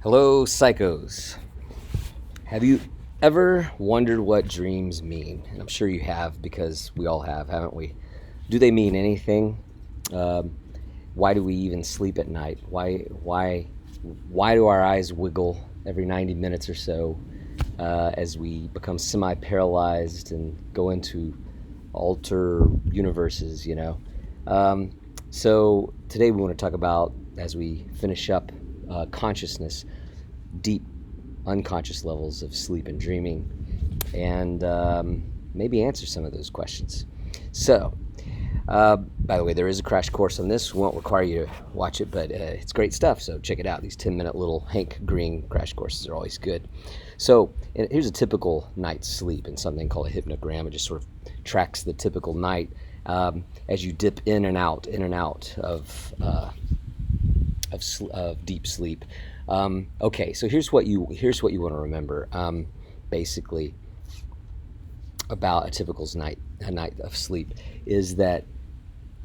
Hello, psychos. Have you ever wondered what dreams mean? And I'm sure you have because we all have, haven't we? Do they mean anything? Um, why do we even sleep at night? Why do our eyes wiggle every 90 minutes or so as we become semi-paralyzed and go into alter universes? Um, so today we want to talk about, as we finish up consciousness, deep unconscious levels of sleep and dreaming, and maybe answer some of those questions. So, by the way, there is a crash course on this. We won't require you to watch it, but it's great stuff, so check it out. These 10-minute little Hank Green crash courses are always good. So here's a typical night's sleep in something called a hypnogram. It just sort of tracks the typical night as you dip in and out of deep sleep. Okay, so here's what you want to remember. Basically, about a night of sleep is that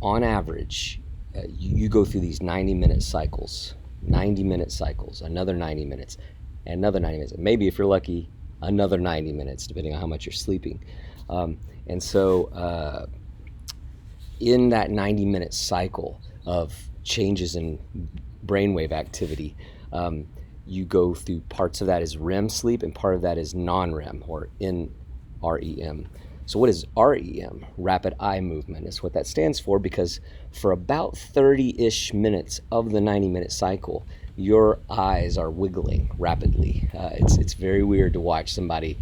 on average, you go through these 90-minute cycles, another 90 minutes, and another 90 minutes. And maybe if you're lucky, another 90 minutes, depending on how much you're sleeping. And so, in that 90-minute cycle of changes in brainwave activity, you go through parts of that is REM sleep and part of that is non-REM or NREM. So what is REM? Rapid eye movement is what that stands for, because for about 30-ish minutes of the 90-minute cycle, your eyes are wiggling rapidly. It's very weird to watch somebody.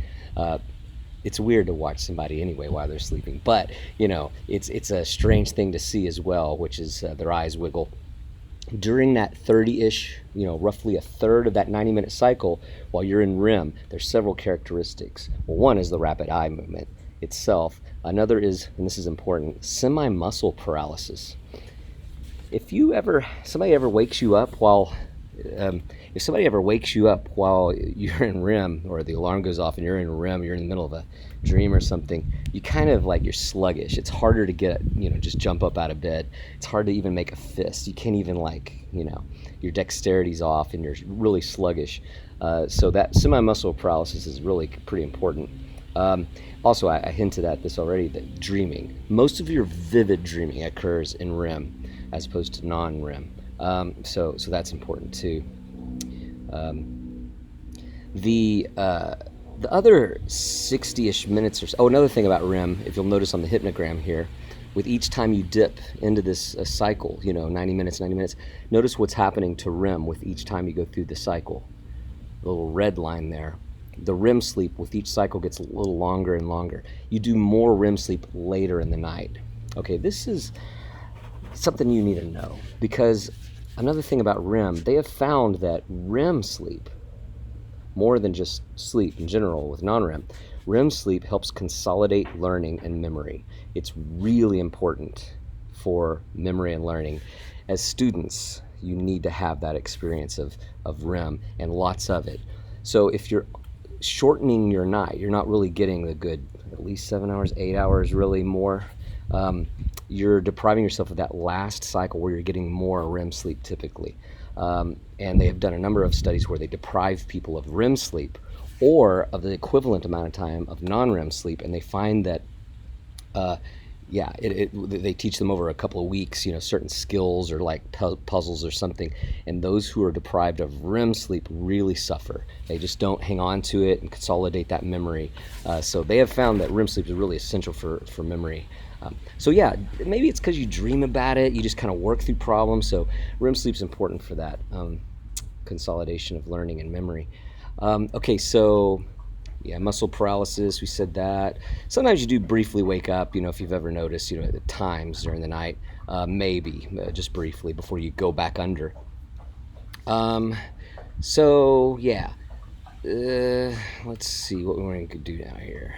It's weird to watch somebody anyway while they're sleeping, but it's a strange thing to see as well, which is their eyes wiggle. During that 30-ish, roughly a third of that 90-minute cycle, while you're in REM, there's several characteristics. Well, one is the rapid eye movement itself. Another is, and this is important, semi-muscle paralysis. If somebody ever wakes you up while you're in REM, or the alarm goes off and you're in REM, you're in the middle of a dream or something, you kind of you're sluggish. It's harder to get, just jump up out of bed. It's hard to even make a fist. You can't even your dexterity's off and you're really sluggish. So that semi-muscle paralysis is really pretty important. Also, I hinted at this already, that dreaming, most of your vivid dreaming occurs in REM as opposed to non-REM. So that's important too. The other 60-ish minutes or so. Oh, another thing about REM, if you'll notice on the hypnogram here, with each time you dip into this cycle, 90 minutes, notice what's happening to REM with each time you go through the cycle. The little red line there. The REM sleep with each cycle gets a little longer and longer. You do more REM sleep later in the night. Okay, this is something you need to know, because another thing about REM, they have found that REM sleep, more than just sleep in general with non-REM, REM sleep helps consolidate learning and memory. It's really important for memory and learning. As students, you need to have that experience of REM, and lots of it. So if you're shortening your night, you're not really getting the good, at least 7 hours, 8 hours, really more. You're depriving yourself of that last cycle where you're getting more REM sleep typically. And they have done a number of studies where they deprive people of REM sleep or of the equivalent amount of time of non-REM sleep, and they find that they teach them over a couple of weeks, certain skills or puzzles or something, and those who are deprived of REM sleep really suffer. They just don't hang on to it and consolidate that memory. So they have found that REM sleep is really essential for memory. Maybe it's because you dream about it, you just kind of work through problems, so REM sleep is important for that consolidation of learning and memory. Muscle paralysis, we said that. Sometimes you do briefly wake up, if you've ever noticed, at times during the night, maybe just briefly before you go back under. Let's see what we're going to do now here.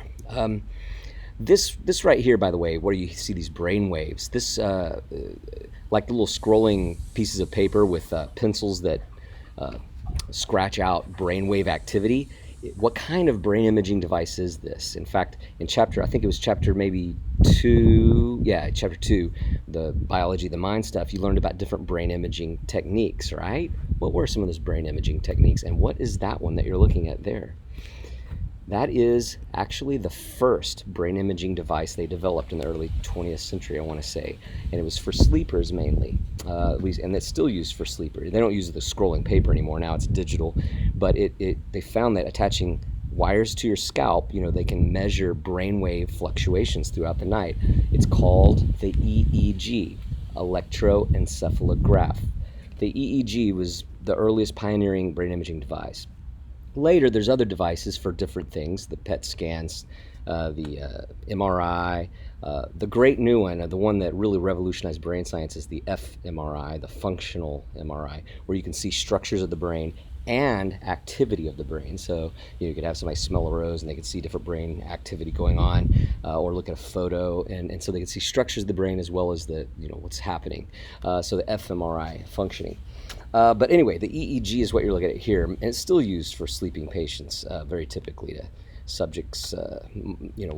This right here, by the way, where you see these brain waves, this like the little scrolling pieces of paper with pencils that scratch out brainwave activity. What kind of brain imaging device is this? In fact, I think it was chapter maybe 2, yeah, chapter 2, the biology of the mind stuff, you learned about different brain imaging techniques, right? What were some of those brain imaging techniques, and what is that one that you're looking at there? That is actually the first brain imaging device they developed in the early 20th century, I want to say. And it was for sleepers mainly, and it's still used for sleepers. They don't use the scrolling paper anymore. Now it's digital. But they found that attaching wires to your scalp, they can measure brainwave fluctuations throughout the night. It's called the EEG, electroencephalograph. The EEG was the earliest pioneering brain imaging device. Later, there's other devices for different things, the PET scans, the MRI. The great new one, the one that really revolutionized brain science, is the fMRI, the functional MRI, where you can see structures of the brain and activity of the brain. So you could have somebody smell a rose and they could see different brain activity going on, or look at a photo, and so they can see structures of the brain as well as the what's happening. So the fMRI functioning. But anyway, the EEG is what you're looking at here, and it's still used for sleeping patients, very typically to subjects,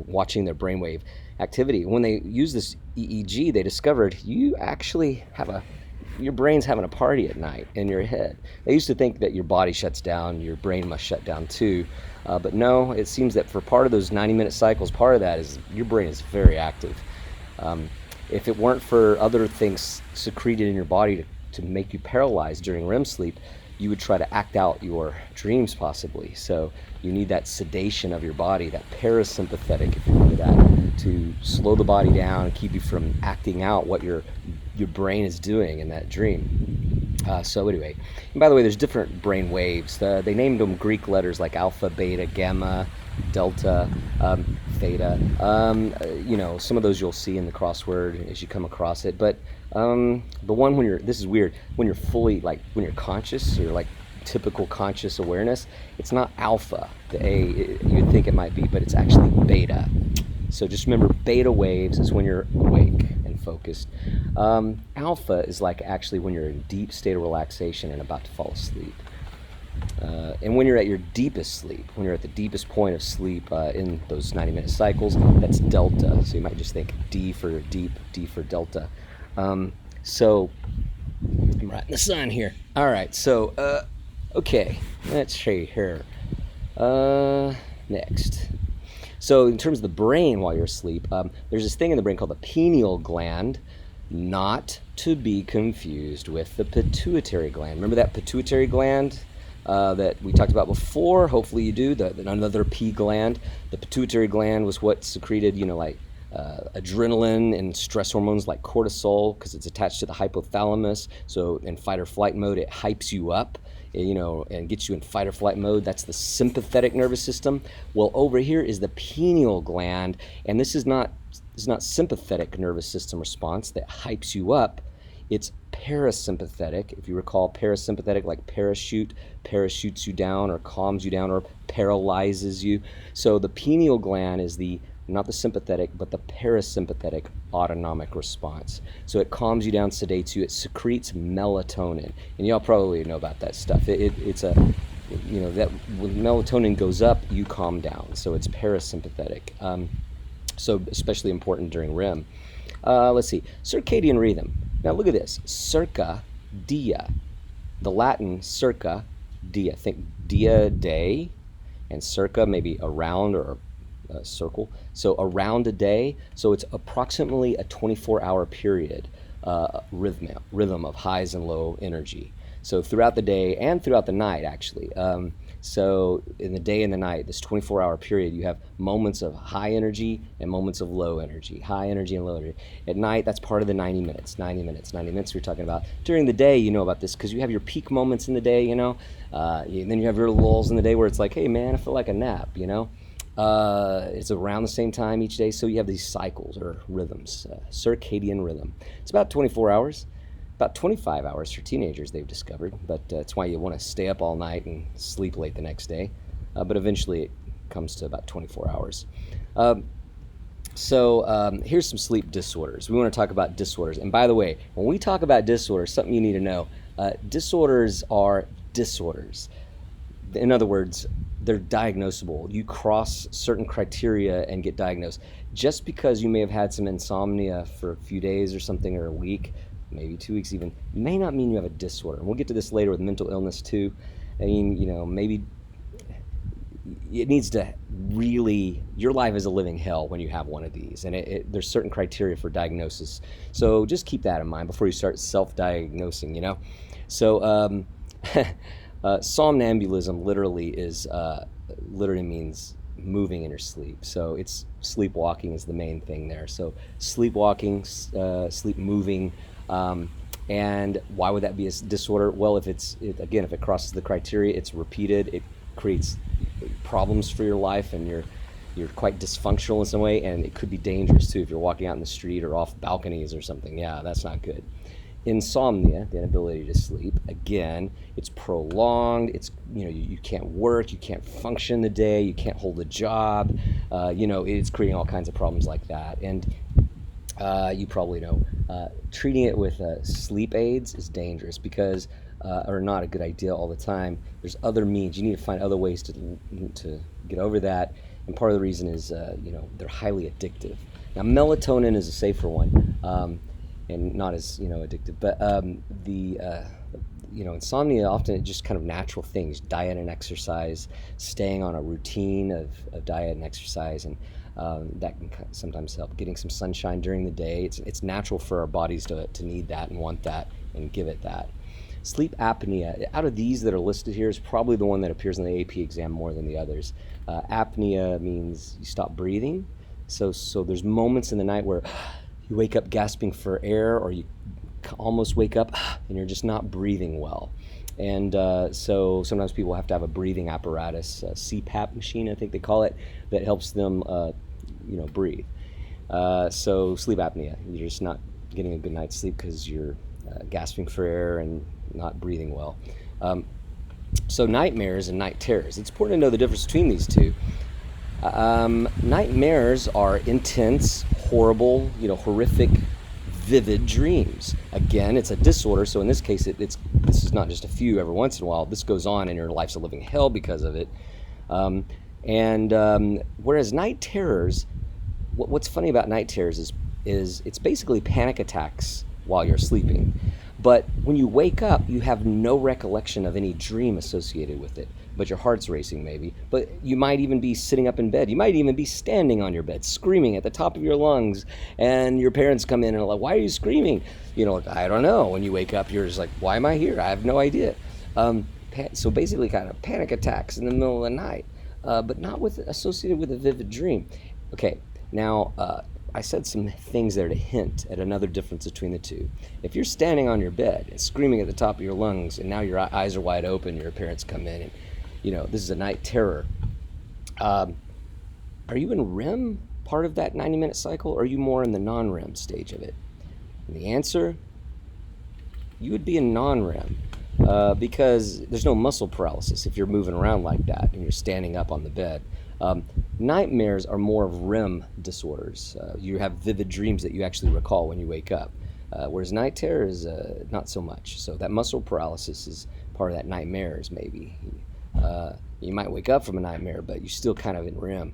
watching their brainwave activity. When they use this EEG, they discovered you actually your brain's having a party at night in your head. They used to think that your body shuts down, your brain must shut down too, but no, it seems that for part of those 90-minute cycles, part of that is your brain is very active. If it weren't for other things secreted in your body to make you paralyzed during REM sleep, you would try to act out your dreams possibly. So you need that sedation of your body, that parasympathetic, if you remember that, to slow the body down and keep you from acting out what your brain is doing in that dream. So anyway, and by the way, there's different brain waves. They named them Greek letters like alpha, beta, gamma, delta, theta. Some of those you'll see in the crossword as you come across it. But the one this is weird, when you're fully, like when you're conscious, you're like typical conscious awareness, it's not alpha, the A, you'd think it might be, but it's actually beta. So just remember, beta waves is when you're awake and focused. Alpha is like actually when you're in deep state of relaxation and about to fall asleep. And when you're at your deepest sleep, when you're at the deepest point of sleep in those 90-minute cycles, that's delta. So you might just think D for deep, D for delta. So I'm right in the sun here. All right, so okay, let's see here. Next. So in terms of the brain while you're asleep, there's this thing in the brain called the pineal gland, not to be confused with the pituitary gland. Remember that pituitary gland that we talked about before? Hopefully you do, another P gland. The pituitary gland was what secreted, adrenaline and stress hormones like cortisol, because it's attached to the hypothalamus. So in fight or flight mode, it hypes you up, and gets you in fight or flight mode. That's the sympathetic nervous system. Well, over here is the pineal gland, and this is not sympathetic nervous system response that hypes you up. It's parasympathetic. If you recall, parasympathetic, like parachute, parachutes you down or calms you down or paralyzes you. So the pineal gland is not the sympathetic, but the parasympathetic autonomic response. So it calms you down, sedates you, it secretes melatonin. And y'all probably know about that stuff. It's that when melatonin goes up, you calm down. So it's parasympathetic. So especially important during REM. Let's see, circadian rhythm. Now look at this, circa dia. The Latin circa dia. Think dia, day, and circa, maybe around or a circle. So around a day, so it's approximately a 24-hour period rhythm of highs and low energy. So throughout the day and throughout the night, actually. So in the day and the night, this 24-hour period, you have moments of high energy and moments of low energy, high energy and low energy. At night, that's part of the 90 minutes we're talking about. During the day, you know about this because you have your peak moments in the day, and then you have your lulls in the day where it's like, hey man, I feel like a nap, It's around the same time each day, so you have these cycles or rhythms, circadian rhythm. It's about 24 hours. About 25 hours for teenagers, they've discovered, but it's why you want to stay up all night and sleep late the next day. But eventually it comes to about 24 hours. So here's some sleep disorders. We want to talk about disorders. And by the way, when we talk about disorders, something you need to know, disorders are disorders. In other words, they're diagnosable. You cross certain criteria and get diagnosed. Just because you may have had some insomnia for a few days or something, or a week, maybe 2 weeks even, may not mean you have a disorder. And we'll get to this later with mental illness too. I mean, maybe it needs to really, your life is a living hell when you have one of these, and there's certain criteria for diagnosis. So just keep that in mind before you start self-diagnosing. So somnambulism literally means moving in your sleep. So it's sleepwalking is the main thing there. So sleepwalking, sleep moving. And why would that be a disorder? Well, if it crosses the criteria, it's repeated, it creates problems for your life, and you're quite dysfunctional in some way, and it could be dangerous too if you're walking out in the street or off balconies or something. Yeah, that's not good. Insomnia, the inability to sleep, again, it's prolonged. It's you can't work, you can't function the day, you can't hold a job. It's creating all kinds of problems like that. And you probably know treating it with sleep aids is dangerous because are not a good idea all the time. There's other means. You need to find other ways to get over that. And part of the reason is they're highly addictive. Now melatonin is a safer one, and not as addictive. But insomnia often it's just kind of natural things: diet and exercise, staying on a routine of diet and exercise, and that can sometimes help. Getting some sunshine during the day. It's natural for our bodies to need that and want that and give it that. Sleep apnea, out of these that are listed here, is probably the one that appears in the AP exam more than the others. Apnea means you stop breathing. So there's moments in the night where you wake up gasping for air, or you almost wake up and you're just not breathing well. And so sometimes people have to have a breathing apparatus, a CPAP machine, I think they call it, that helps them breathe. So sleep apnea, you're just not getting a good night's sleep because you're gasping for air and not breathing well. So nightmares and night terrors. It's important to know the difference between these two. Nightmares are intense, horrible, horrific, vivid dreams. Again, it's a disorder, so in this case, this is not just a few every once in a while. This goes on, and your life's a living hell because of it. Whereas night terrors, what's funny about night terrors is it's basically panic attacks while you're sleeping. But when you wake up, you have no recollection of any dream associated with it. But your heart's racing maybe. But you might even be sitting up in bed. You might even be standing on your bed, screaming at the top of your lungs. And your parents come in and are like, "Why are you screaming?" I don't know. When you wake up, you're just like, "Why am I here? I have no idea." So basically kind of panic attacks in the middle of the night, but not associated with a vivid dream. Okay, now I said some things there to hint at another difference between the two. If you're standing on your bed and screaming at the top of your lungs, and now your eyes are wide open, your parents come in, and this is a night terror. Are you in REM, part of that 90-minute cycle, or are you more in the non-REM stage of it? And the answer, you would be in non-REM because there's no muscle paralysis if you're moving around like that and you're standing up on the bed. Nightmares are more of REM disorders. You have vivid dreams that you actually recall when you wake up, whereas night terror is not so much. So that muscle paralysis is part of that nightmares maybe. You might wake up from a nightmare, but you're still kind of in REM.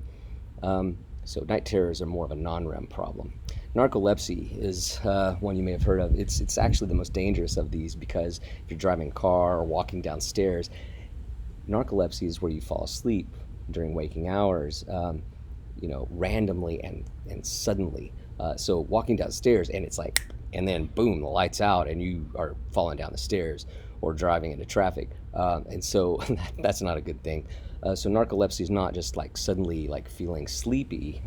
So night terrors are more of a non-REM problem. Narcolepsy is one you may have heard of. It's actually the most dangerous of these because if you're driving a car or walking downstairs, narcolepsy is where you fall asleep during waking hours, randomly and suddenly. So walking downstairs and it's like, and then boom, the light's out and you are falling down the stairs or driving into traffic. And so that's not a good thing. So narcolepsy is not just like suddenly like feeling sleepy.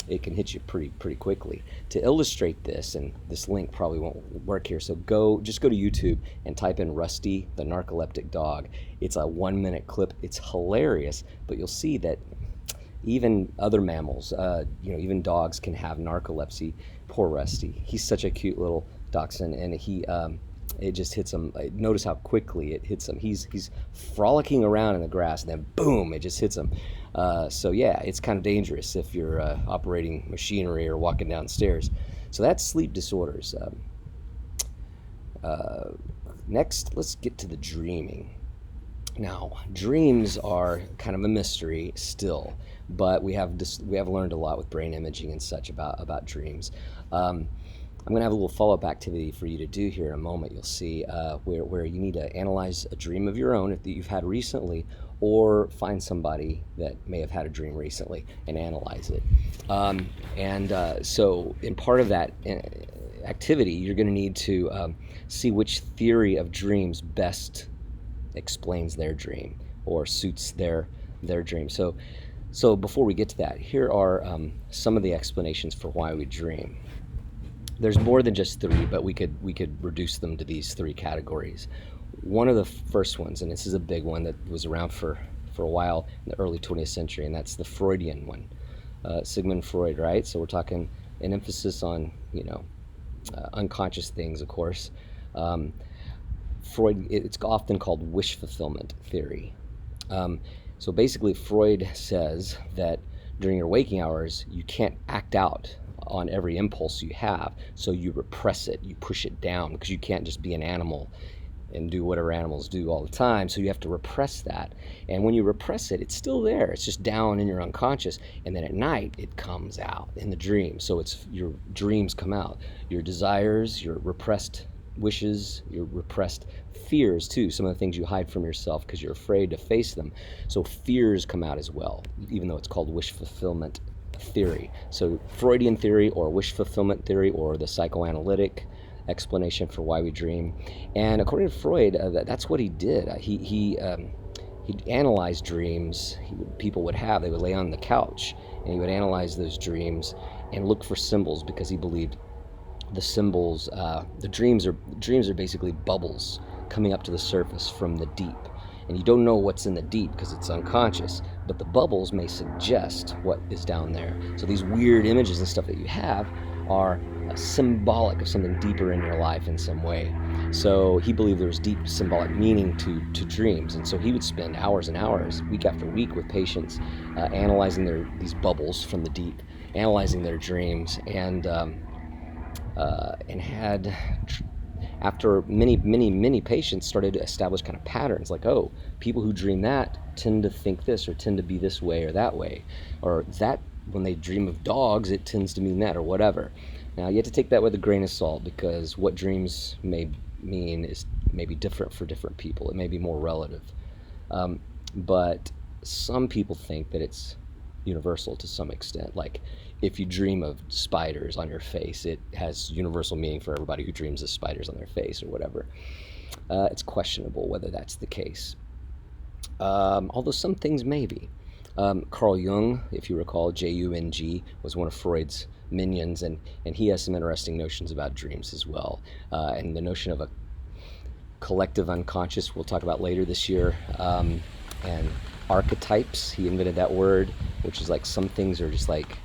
It can hit you pretty quickly. To illustrate this, and this link probably won't work here, so just go to YouTube and type in Rusty the narcoleptic dog. It's a 1-minute clip. It's hilarious, but you'll see that even other mammals, even dogs can have narcolepsy. Poor Rusty. He's such a cute little dachshund, and it just hits him. Notice how quickly it hits him. He's frolicking around in the grass, and then boom, it just hits him. So yeah, it's kind of dangerous if you're operating machinery or walking downstairs. So that's sleep disorders. Next, let's get to the dreaming. Now, dreams are kind of a mystery still, but we have learned a lot with brain imaging and such about dreams. Um, I'm going to have a little follow-up activity for you to do here in a moment. You'll see where you need to analyze a dream of your own that you've had recently, or find somebody that may have had a dream recently and analyze it. So, in part of that activity, you're going to need to see which theory of dreams best explains their dream or suits their dream. So before we get to that, here are some of the explanations for why we dream. There's more than just three, but we could reduce them to these three categories. One of the first ones, and this is a big one that was around for a while in the early 20th century, and that's the Freudian one, Sigmund Freud, right? So we're talking an emphasis on unconscious things, of course. Freud, it's often called wish fulfillment theory. So basically, Freud says that during your waking hours, you can't act out on every impulse you have, so you repress it, you push it down, because you can't just be an animal and do whatever animals do all the time, so you have to repress that. And when you repress it, it's still there, it's just down in your unconscious, and then at night it comes out in the dream. So it's your dreams come out, your desires, your repressed wishes, your repressed fears too, some of the things you hide from yourself because you're afraid to face them. So fears come out as well, even though it's called wish fulfillment theory. So Freudian theory, or wish fulfillment theory, or the psychoanalytic explanation for why we dream. And according to Freud, that's what he did. He analyzed dreams people would have. They would lay on the couch and he would analyze those dreams and look for symbols, because he believed the symbols, the dreams are basically bubbles coming up to the surface from the deep. And you don't know what's in the deep because it's unconscious, but the bubbles may suggest what is down there. So these weird images and stuff that you have are symbolic of something deeper in your life in some way. So he believed there was deep symbolic meaning to dreams, and so he would spend hours and hours, week after week, with patients, analyzing these bubbles from the deep, analyzing their dreams, and had, after many patients, started to establish kind of patterns, like, oh, people who dream that tend to think this, or tend to be this way or that way, or that when they dream of dogs, it tends to mean that, or whatever. Now, you have to take that with a grain of salt, because what dreams may mean is maybe different for different people. It may be more relative. But some people think that it's universal to some extent. Like, if you dream of spiders on your face, it has universal meaning for everybody who dreams of spiders on their face or whatever. It's questionable whether that's the case. Although some things may be. Carl Jung, if you recall, Jung, was one of Freud's minions, and he has some interesting notions about dreams as well. And the notion of a collective unconscious we'll talk about later this year. And archetypes, he invented that word, which is like some things are just like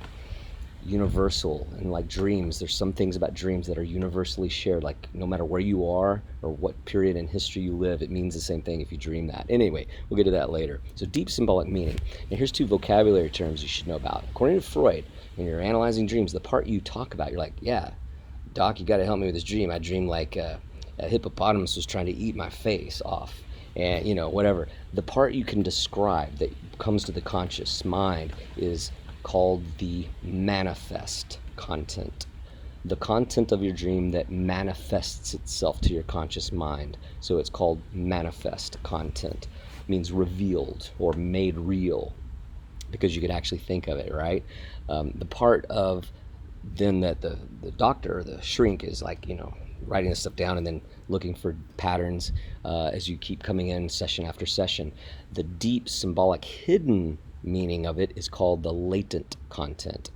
universal, and like dreams, there's some things about dreams that are universally shared, like no matter where you are or what period in history you live, it means the same thing if you dream that. Anyway, we'll get to that later. So deep symbolic meaning. And here's two vocabulary terms you should know about. According to Freud, when you're analyzing dreams, the part you talk about, you're like, yeah, doc, you got to help me with this dream. I dreamed like a hippopotamus was trying to eat my face off, and whatever. The part you can describe that comes to the conscious mind is called the manifest content. The content of your dream that manifests itself to your conscious mind. So it's called manifest content. It means revealed or made real, because you could actually think of it, right? The part of then that the doctor, the shrink, is like, writing this stuff down and then looking for patterns as you keep coming in session after session. The deep symbolic hidden meaning of it is called the latent content.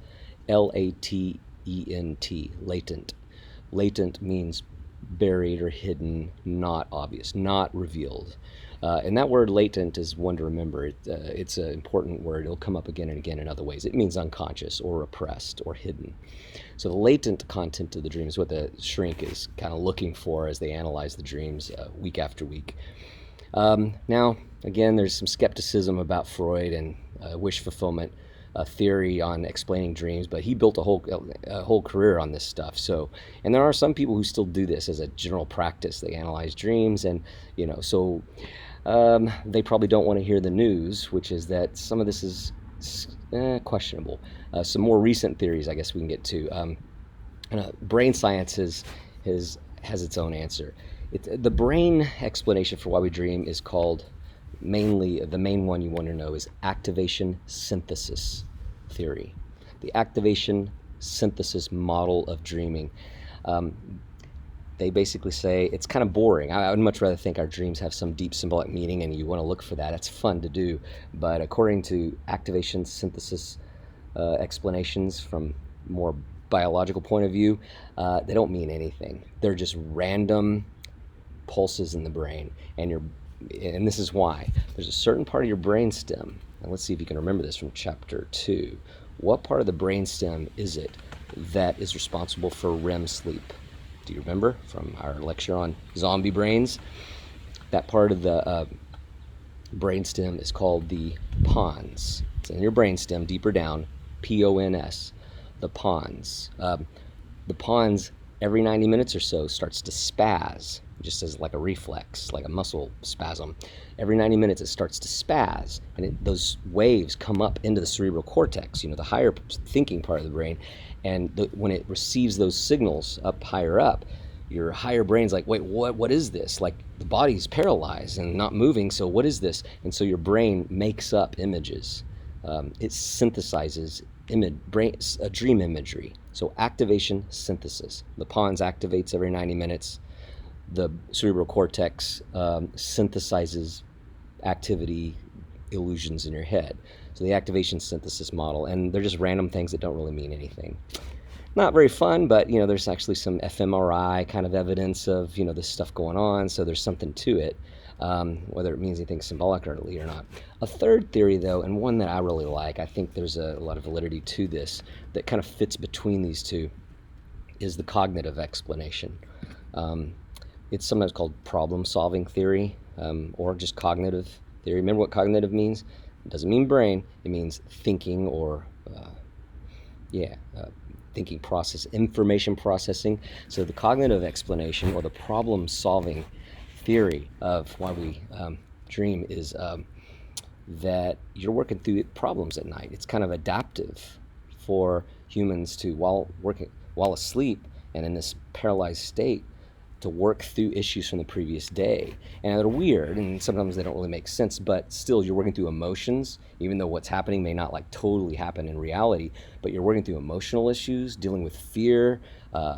Latent, latent. Latent means buried or hidden, not obvious, not revealed. And that word latent is one to remember. It's an important word. It'll come up again and again in other ways. It means unconscious or repressed or hidden. So the latent content of the dream is what the shrink is kind of looking for as they analyze the dreams week after week. Now, again, there's some skepticism about Freud and wish fulfillment theory on explaining dreams, but he built a whole career on this stuff. So, and there are some people who still do this as a general practice. They analyze dreams, and so They probably don't want to hear the news, which is that some of this is questionable. Some more recent theories, I guess we can get to. Brain science has its own answer. The brain explanation for why we dream is called, mainly the main one you want to know, is activation synthesis theory. The activation synthesis model of dreaming. They basically say it's kind of boring. I would much rather think our dreams have some deep symbolic meaning and you want to look for that. It's fun to do. But according to activation synthesis explanations from more biological point of view, they don't mean anything. They're just random pulses in the brain. And this is why. There's a certain part of your brain stem, and let's see if you can remember this from chapter 2. What part of the brain stem is it that is responsible for REM sleep? Do you remember from our lecture on zombie brains? That part of the brain stem is called the pons. It's in your brain stem, deeper down, P-O-N-S, the pons. The pons, every 90 minutes or so, starts to spaz, just as like a reflex, like a muscle spasm. Every 90 minutes it starts to spaz, and those waves come up into the cerebral cortex, the higher thinking part of the brain. And when it receives those signals up higher up, your higher brain's like, wait, what is this? Like, the body's paralyzed and not moving, so what is this? And so your brain makes up images. It synthesizes dream imagery. So activation synthesis. The pons activates every 90 minutes. The cerebral cortex synthesizes activity illusions in your head. So the activation synthesis model, and they're just random things that don't really mean anything. Not very fun, but there's actually some fMRI kind of evidence of this stuff going on, so there's something to it, whether it means anything symbolically or not. A third theory, though, and one that I really like, I think there's a lot of validity to this, that kind of fits between these two, is the cognitive explanation. It's sometimes called problem-solving theory, or just cognitive theory. Remember what cognitive means? It doesn't mean brain. It means thinking or, thinking process, information processing. So the cognitive explanation or the problem-solving theory of why we dream is that you're working through problems at night. It's kind of adaptive for humans to, while asleep and in this paralyzed state, to work through issues from the previous day. And they're weird, and sometimes they don't really make sense, but still you're working through emotions, even though what's happening may not totally happen in reality, but you're working through emotional issues, dealing with fear,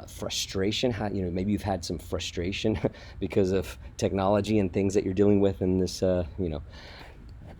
frustration. Maybe you've had some frustration because of technology and things that you're dealing with in this,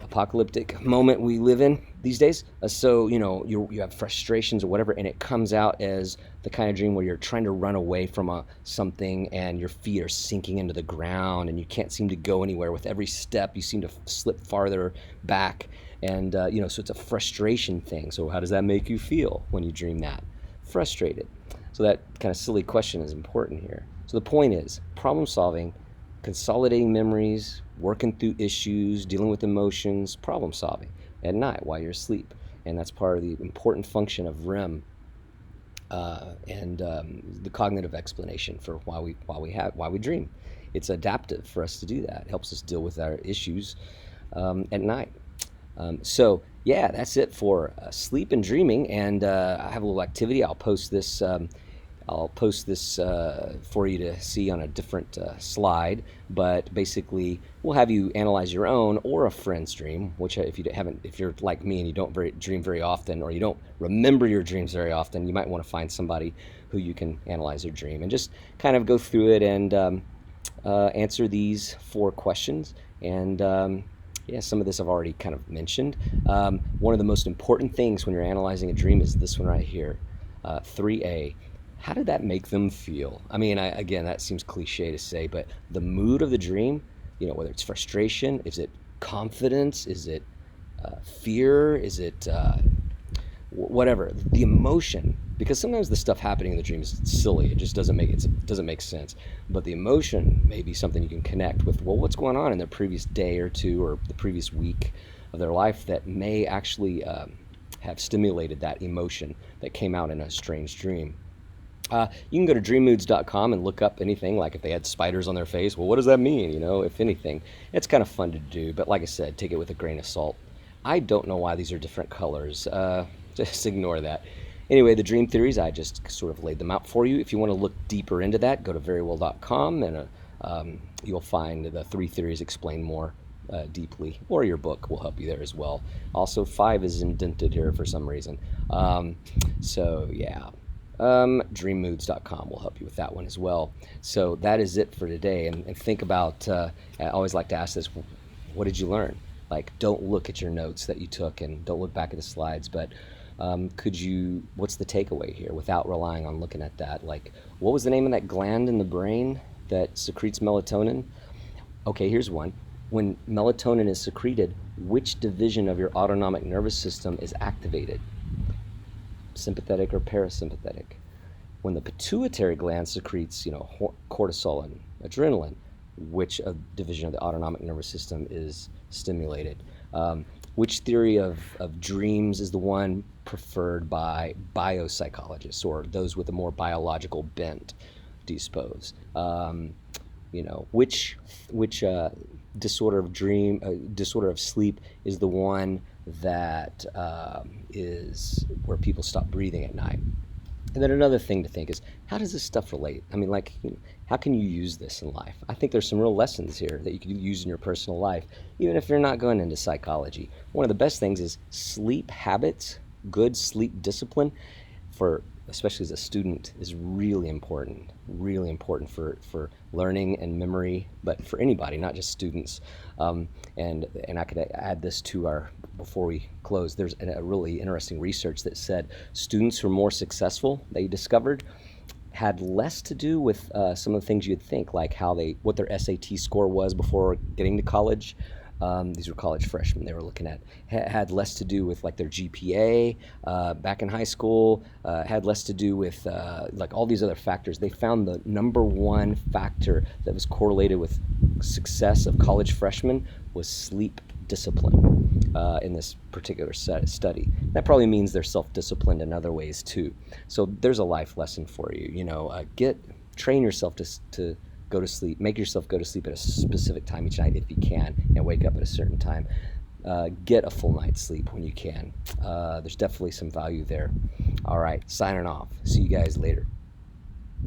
apocalyptic moment we live in these days. So you have frustrations or whatever, and it comes out as the kind of dream where you're trying to run away from something, and your feet are sinking into the ground, and you can't seem to go anywhere. With every step, you seem to slip farther back, and so it's a frustration thing. So how does that make you feel when you dream that? Frustrated. So that kind of silly question is important here. So the point is, problem solving, consolidating memories, working through issues, dealing with emotions, problem solving at night while you're asleep. And that's part of the important function of REM and the cognitive explanation for why we dream. It's adaptive for us to do that. It helps us deal with our issues at night. So yeah, that's it for sleep and dreaming. And I have a little activity. I'll post this for you to see on a different slide, but basically we'll have you analyze your own or a friend's dream, which if you're like me and you don't dream very often, or you don't remember your dreams very often, you might want to find somebody who you can analyze their dream and just kind of go through it and answer these 4 questions. And some of this I've already kind of mentioned. One of the most important things when you're analyzing a dream is this one right here, 3A. How did that make them feel? I mean, again, that seems cliche to say, but the mood of the dream, whether it's frustration, is it confidence, is it fear, is it whatever, the emotion, because sometimes the stuff happening in the dream is silly. It just doesn't make sense. But the emotion may be something you can connect with. Well, what's going on in the previous day or two or the previous week of their life that may actually have stimulated that emotion that came out in a strange dream. You can go to dreammoods.com and look up anything, like if they had spiders on their face. Well, what does that mean? If anything. It's kind of fun to do, but like I said, take it with a grain of salt. I don't know why these are different colors. Just ignore that. Anyway, the dream theories, I just sort of laid them out for you. If you want to look deeper into that, go to verywell.com and you'll find the three theories explained more deeply, or your book will help you there as well. Also, 5 is indented here for some reason. So, yeah. Dreammoods.com will help you with that one as well. So that is it for today. And think about, I always like to ask this, what did you learn? Like, don't look at your notes that you took and don't look back at the slides, but what's the takeaway here without relying on looking at that? Like, what was the name of that gland in the brain that secretes melatonin? Okay, here's one. When melatonin is secreted, which division of your autonomic nervous system is activated? Sympathetic or parasympathetic? When the pituitary gland secretes, cortisol and adrenaline, which division of the autonomic nervous system is stimulated? Which theory of dreams is the one preferred by biopsychologists or those with a more biological bent, do you suppose? Which disorder of sleep is the one that is where people stop breathing at night? And then another thing to think is, how does this stuff relate? I mean, how can you use this in life? I think there's some real lessons here that you can use in your personal life, even if you're not going into psychology. One of the best things is sleep habits, good sleep discipline, especially as a student, is really important for learning and memory, but for anybody, not just students. And I could add this to before we close, there's a really interesting research that said students who are more successful, they discovered, had less to do with some of the things you'd think, like what their SAT score was before getting to college. These were college freshmen they were looking at. Had less to do with like their GPA back in high school, had less to do with like all these other factors. They found the number one factor that was correlated with success of college freshmen was sleep discipline in this particular study. That probably means they're self-disciplined in other ways too. So there's a life lesson for you. Train yourself to go to sleep. Make yourself go to sleep at a specific time each night if you can, and wake up at a certain time. Get a full night's sleep when you can. There's definitely some value there. All right, signing off. See you guys later.